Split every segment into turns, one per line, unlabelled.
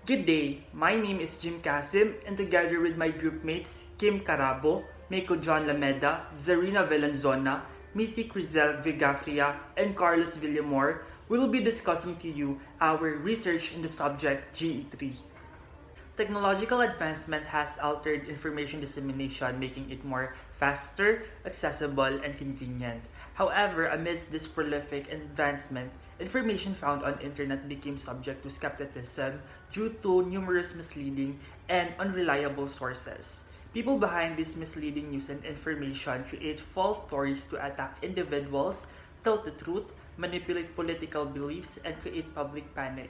Good day, my name is Jim Kasim and together with my group mates Kim Carabo, Mako John Lameda, Zarina Velanzona, Missy Crizel Vigafria, and Carlos Villamor, we will be discussing to you our research in the subject GE3. Technological advancement has altered information dissemination, making it more faster, accessible, and convenient. However, amidst this prolific advancement, information found on internet became subject to skepticism due to numerous misleading and unreliable sources. People behind this misleading news and information create false stories to attack individuals, tilt the truth, manipulate political beliefs, and create public panic.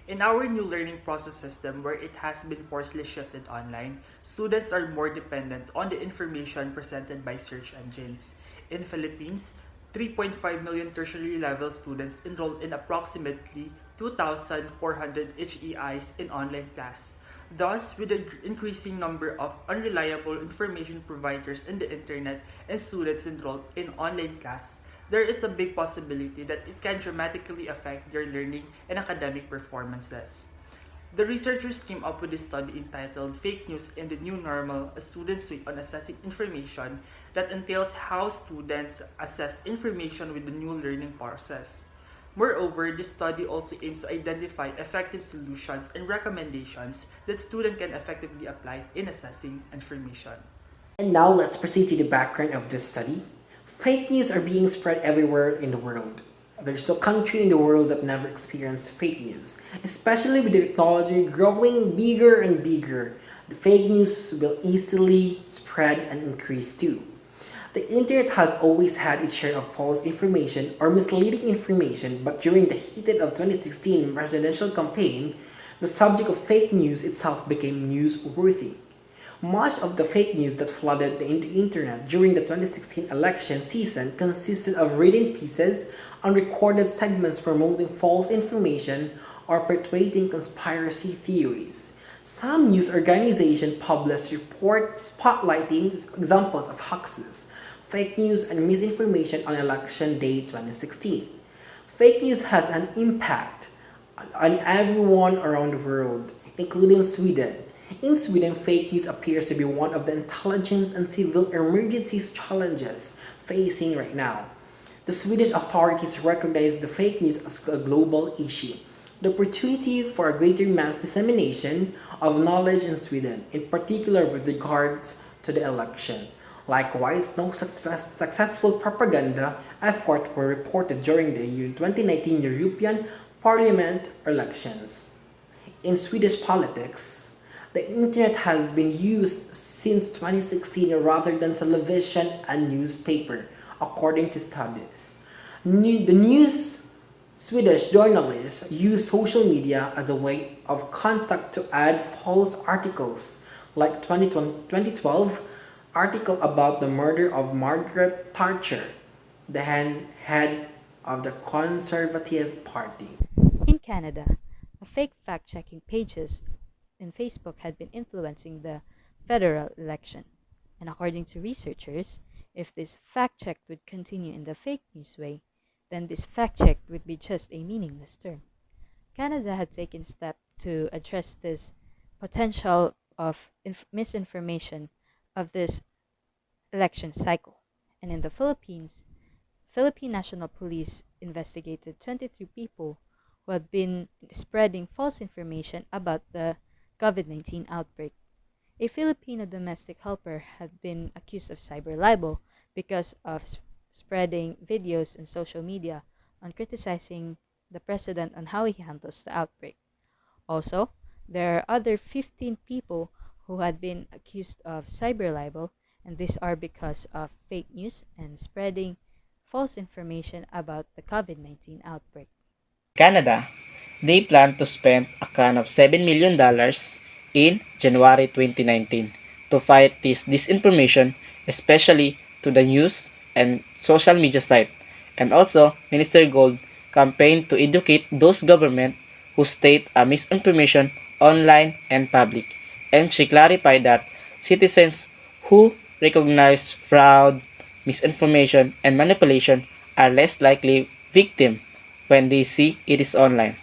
In our new learning process system where it has been forcibly shifted online, students are more dependent on the information presented by search engines. In Philippines, 3.5 million tertiary level students enrolled in approximately 2,400 HEIs in online class. Thus, with the increasing number of unreliable information providers in the internet and students enrolled in online class, there is a big possibility that it can dramatically affect their learning and academic performances. The researchers came up with a study entitled Fake News in the New Normal, a student's way on assessing information that entails how students assess information with the new learning process. Moreover, this study also aims to identify effective solutions and recommendations that students can effectively apply in assessing information.
And now let's proceed to the background of this study. Fake news are being spread everywhere in the world. There's no country in the world that never experienced fake news, especially with the technology growing bigger and bigger. The fake news will easily spread and increase too. The internet has always had its share of false information or misleading information, but during the heat of 2016 presidential campaign, the subject of fake news itself became newsworthy. Much of the fake news that flooded the internet during the 2016 election season consisted of written pieces, unrecorded segments promoting false information, or perpetuating conspiracy theories. Some news organizations published reports spotlighting examples of hoaxes, fake news, and misinformation on election day 2016. Fake news has an impact on everyone around the world, including Sweden. In Sweden, fake news appears to be one of the intelligence and civil emergencies challenges facing right now. The Swedish authorities recognize the fake news as a global issue. The opportunity for a greater mass dissemination of knowledge in Sweden, in particular with regards to the election. Likewise, no successful propaganda effort were reported during the 2019 European Parliament elections. In Swedish politics, the internet has been used since 2016 rather than television and newspaper, according to studies. Swedish journalists use social media as a way of contact to add false articles, like 2012 article about the murder of Margaret Thatcher, the head of the Conservative Party.
In Canada, a fake fact-checking pages in Facebook had been influencing the federal election. And according to researchers, if this fact check would continue in the fake news way, then this fact check would be just a meaningless term. Canada had taken steps to address this potential of misinformation of this election cycle. And in the Philippines, Philippine National Police investigated 23 people who had been spreading false information about the COVID-19 outbreak. A Filipino domestic helper had been accused of cyber libel because of spreading videos on social media on criticizing the president on how he handles the outbreak. Also, there are other 15 people who had been accused of cyber libel, and these are because of fake news and spreading false information about the COVID-19 outbreak.
Canada, they plan to spend a can of $7 million in January 2019 to fight this disinformation, especially to the news and social media site. And also, Minister Gold campaigned to educate those government who state a misinformation online and public. And she clarified that citizens who recognize fraud, misinformation, and manipulation are less likely victim when they see it is online.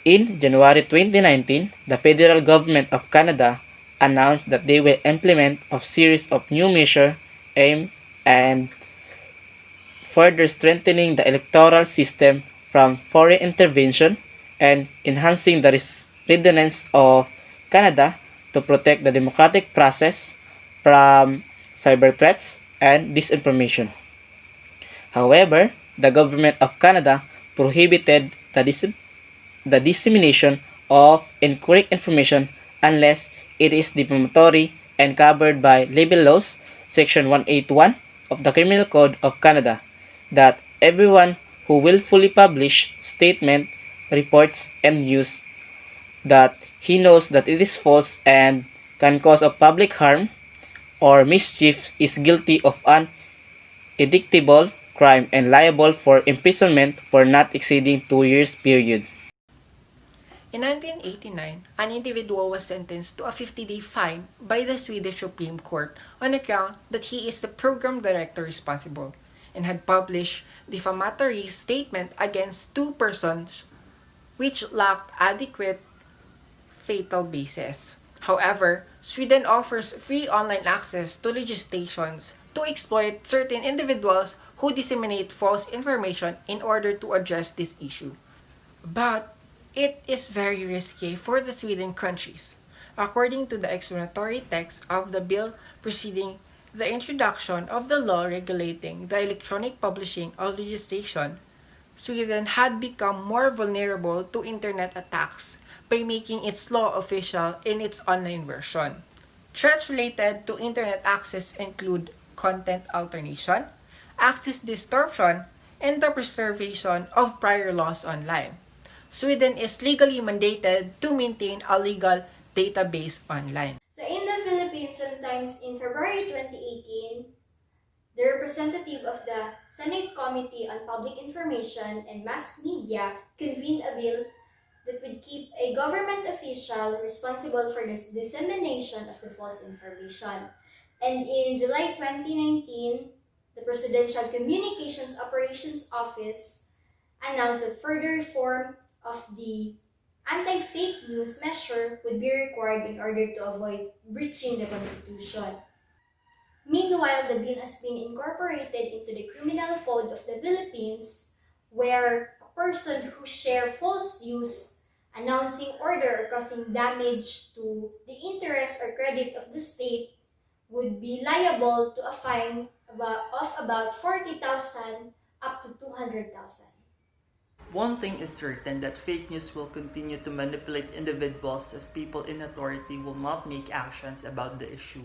In January 2019, the federal government of Canada announced that they will implement a series of new measures aimed at further strengthening the electoral system from foreign intervention and enhancing the readiness of Canada to protect the democratic process from cyber threats and disinformation. However, the government of Canada prohibited the dissemination of incorrect information unless it is defamatory and covered by libel laws, Section 181 of the Criminal Code of Canada, that everyone who willfully publish statement, reports, and news that he knows that it is false and can cause of public harm or mischief is guilty of an indictable crime and liable for imprisonment for not exceeding 2 years period.
In 1989, an individual was sentenced to a 50-day fine by the Swedish Supreme Court on account that he is the program director responsible and had published defamatory statement against two persons which lacked adequate fatal basis. However, Sweden offers free online access to legislations to exploit certain individuals who disseminate false information in order to address this issue. But it is very risky for the Sweden countries. According to the explanatory text of the bill preceding the introduction of the law regulating the electronic publishing of legislation, Sweden had become more vulnerable to internet attacks by making its law official in its online version. Threats related to internet access include content alternation, access distortion, and the preservation of prior laws online. Sweden is legally mandated to maintain a legal database online.
So in the Philippines, sometimes in February 2018, the representative of the Senate Committee on Public Information and Mass Media convened a bill that would keep a government official responsible for the dissemination of the false information. And in July 2019, the Presidential Communications Operations Office announced that further reform of the anti-fake news measure would be required in order to avoid breaching the Constitution. Meanwhile, the bill has been incorporated into the Criminal Code of the Philippines, where a person who shares false news announcing order or causing damage to the interest or credit of the state would be liable to a fine of about 40,000 up to 200,000.
One thing is certain that fake news will continue to manipulate individuals if people in authority will not make actions about the issue.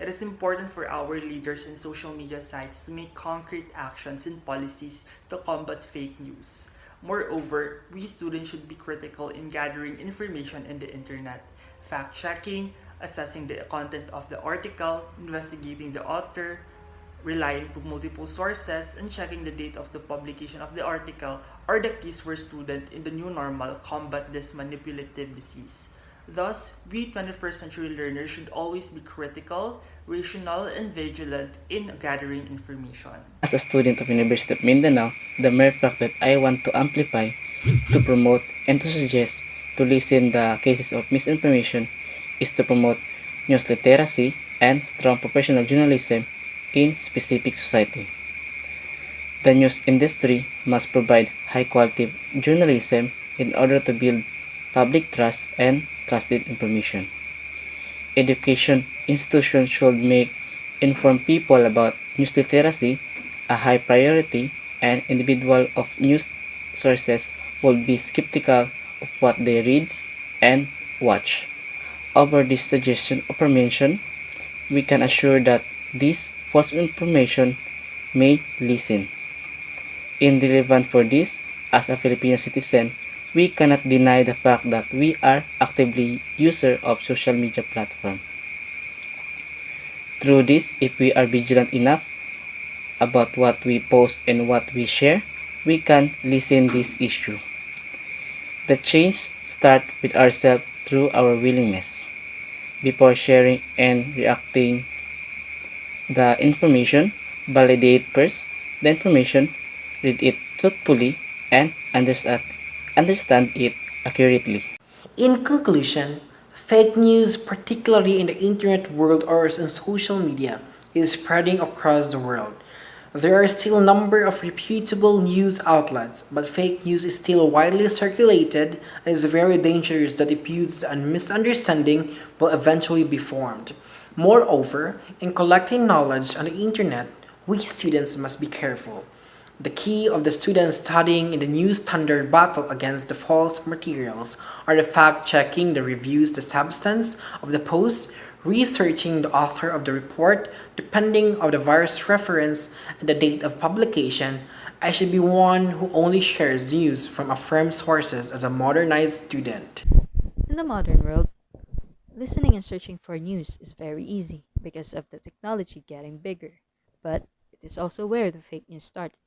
It is important for our leaders and social media sites to make concrete actions and policies to combat fake news. Moreover, we students should be critical in gathering information in the internet, fact-checking, assessing the content of the article, investigating the author, relying to multiple sources, and checking the date of the publication of the article are the keys for students in the new normal combat this manipulative disease. Thus, we 21st century learners should always be critical, rational, and vigilant in gathering information.
As a student of University of Mindanao, the mere fact that I want to amplify, to promote, and to suggest to listen the cases of misinformation is to promote news literacy and strong professional journalism in specific society. The news industry must provide high-quality journalism in order to build public trust and trusted information. Education institutions should make inform people about news literacy a high priority, and individuals of news sources will be skeptical of what they read and watch. Over this suggestion or mention, we can assure that this false information may listen. Irrelevant for this, as a Filipino citizen, we cannot deny the fact that we are actively user of social media platform. Through this, if we are vigilant enough about what we post and what we share, we can lessen this issue. The change starts with ourselves through our willingness. Before sharing and reacting the information, validate first the information, read it truthfully, and understand it accurately.
In conclusion, fake news, particularly in the internet world or in social media, is spreading across the world. There are still a number of reputable news outlets, but fake news is still widely circulated and is very dangerous that abuse and misunderstanding will eventually be formed. Moreover, in collecting knowledge on the internet, we students must be careful. The key of the students studying in the new standard battle against the false materials are the fact-checking the reviews, the substance of the post, researching the author of the report, depending on the various reference and the date of publication. I should be one who only shares news from affirmed sources as a modernized student.
In the modern world, listening and searching for news is very easy because of the technology getting bigger, but it is also where the fake news started.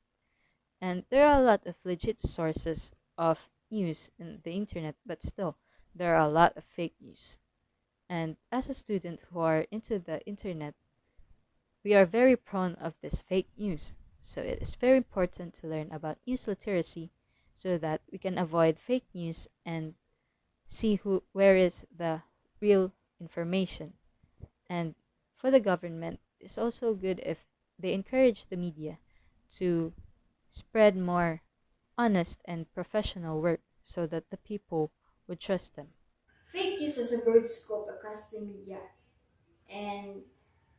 And there are a lot of legit sources of news in the internet, but still, there are a lot of fake news. And as a student who are into the internet, we are very prone of this fake news. So it is very important to learn about news literacy so that we can avoid fake news and see where is the real information. And for the government, it's also good if they encourage the media to spread more honest and professional work so that the people would trust them.
Fake news has a broad scope across the media, and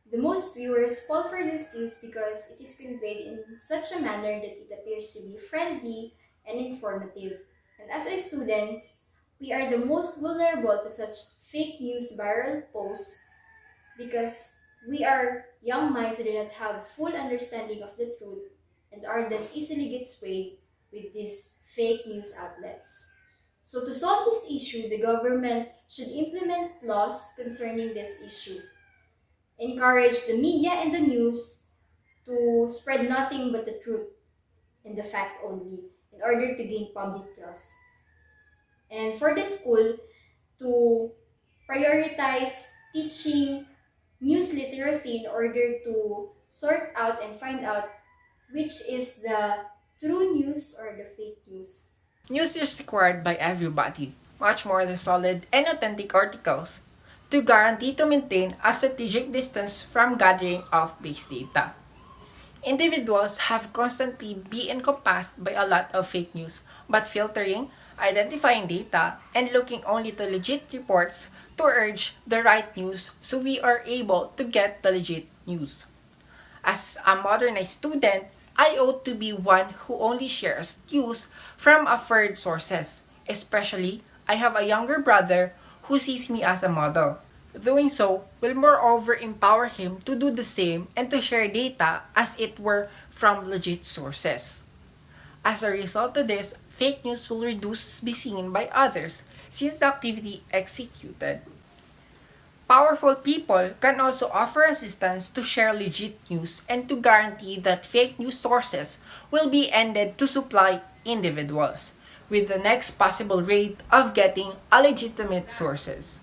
the most viewers fall for this news because it is conveyed in such a manner that it appears to be friendly and informative. And as a students, we are the most vulnerable to such fake news viral posts because we are young minds who do not have full understanding of the truth and are thus easily get swayed with these fake news outlets. So to solve this issue, the government should implement laws concerning this issue, encourage the media and the news to spread nothing but the truth and the fact only in order to gain public trust. And for the school to prioritize teaching news literacy in order to sort out and find out which is the true news or the fake news.
News is required by everybody, much more than solid and authentic articles, to guarantee to maintain a strategic distance from gathering of base data. Individuals have constantly been encompassed by a lot of fake news, but filtering, identifying data, and looking only to legit reports to urge the right news so we are able to get the legit news. As a modernized student, I ought to be one who only shares news from affirmed sources. Especially, I have a younger brother who sees me as a model. Doing so will moreover empower him to do the same and to share data as it were from legit sources. As a result of this, fake news will reduce be seen by others since the activity executed. Powerful people can also offer assistance to share legit news and to guarantee that fake news sources will be ended to supply individuals, with the next possible rate of getting a legitimate sources.